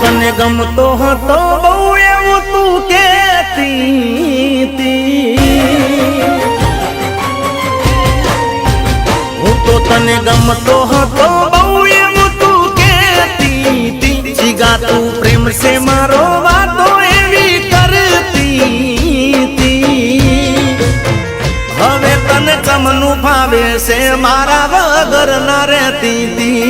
તને ગમતો હતો બહુ એવું તું કેતી હું તો તને ગમતો હતો બહુ એવું તું કેતી જીગા તું પ્રેમ સે મારો વાતો એવી કરતી હવે તને ચમનું ભાવે છે મારા વગર ના રહેતી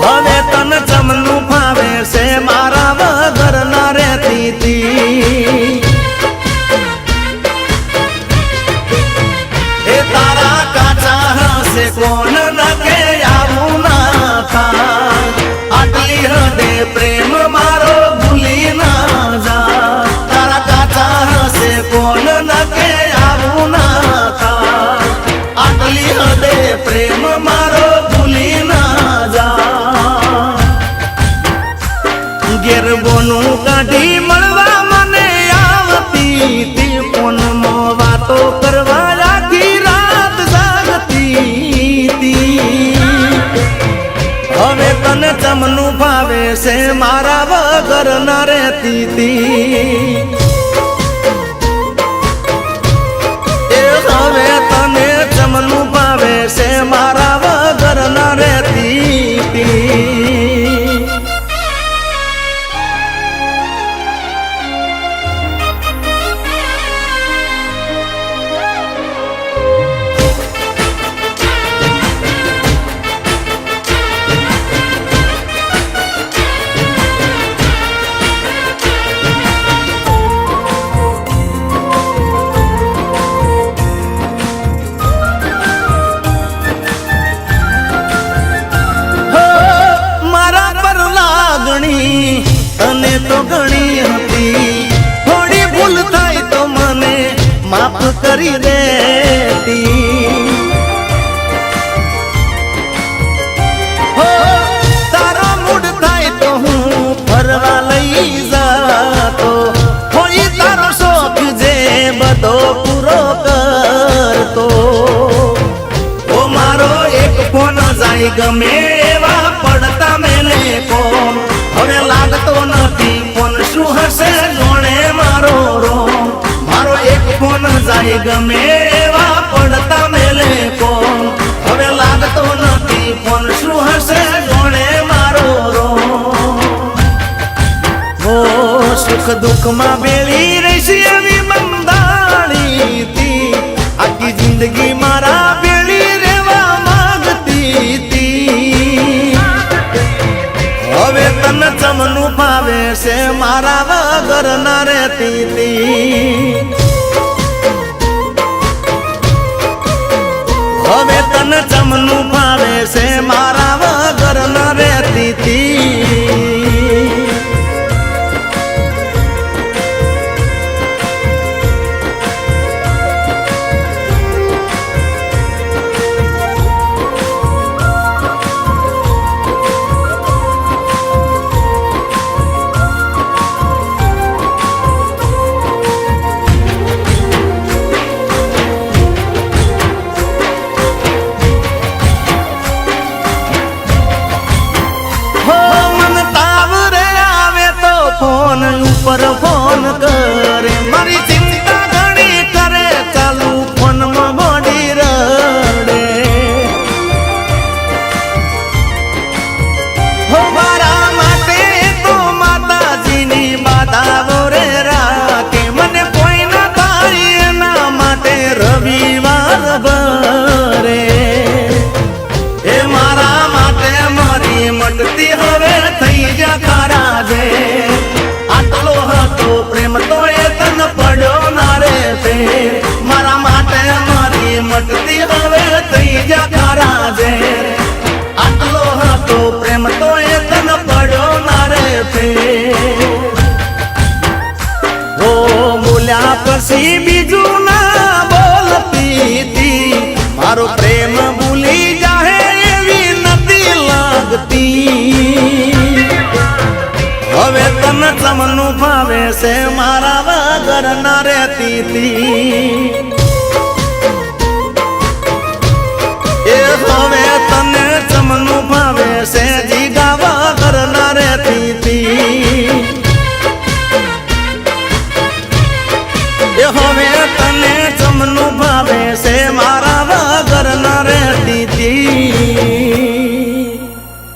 હવે તને ચમનું ભાવે છે મારા વગર ના રહેતી એ તારા કાચા હશે કોણ નકે આવું ના થાય આટલી હદે પ્રેમ મારો ભૂલી ના જા તારા કાચા હશે કોણ નકે આવું ના થાય આટલી હદે પ્રેમ મારો ભૂલી ના જા ઘેર બોનું કાઢી મળવા મને આવતી તી ફોનમાં વાતો કરવા આખી રાત જાગતી તી હવે તને ચમનું ભાવે છે મારા વગર ના રહેતી તી એ હવે તને ચમનું ભાવે છે મારા વગર ના રહેતી તી તને તો ઘણી હતી થોડી ભૂલ થાય તો મને માફ કરી દેતી હો તારો મૂડ થાય તો હું ફરવા લઈ જાતો હોય તારો શોખ જે બધો પૂરો કરતો ઓ મારો એક ફોન જાય ગમે એવા પડતા મેલે કોમ હવે લાગતો નથી ફોન શું હશે જોણે મારો રો મારો એક ફોન જાય ગમે એવા પડતા મેલે કોમ હવે લાગતો નથી ફોન શું હશે જોણે મારો રો ઓ સુખ દુઃખમાં બેળી રહીશ એવી બંધાણી તી આખી જિંદગી મારા બેળી રહેવા માંગતી તી હવે તને ચમનું ભાવે છે મારા વગર ના રહેતી તી હવે તને ચમનું ભાવે છે મારા વગર ના રહેતી તી ફોન ઉપર ફોન કરે મારી ચિંતા ઘણી કરે ચાલુ ફોનમાં બોડી રડે હો મારા માટે તો માતાજીની બાધાઓ રે રાખે મને કોઈ ના થાય એના માટે રવિવાર ભરે એ મારા માટે મારી મટતી હવે થઈ જા તારા જે આટલો હતો પ્રેમ તો એ તન પડ્યો ના રે તે મારા માટે મારી મટતી હવે થઈ જા તારા જે આટલો હતો પ્રેમ તો એ તન પડ્યો ના રે તે ઓ બોલ્યા પછી બીજું ના બોલતી તી મારો પ્રેમ ભૂલી જાહે એવી નથી લાગતી હવે તને ચમનું ભાવે છે મારા વગર ના રહેતી તી એ હવે તને ચમ આવે છે જી ગાવા કરનારે તી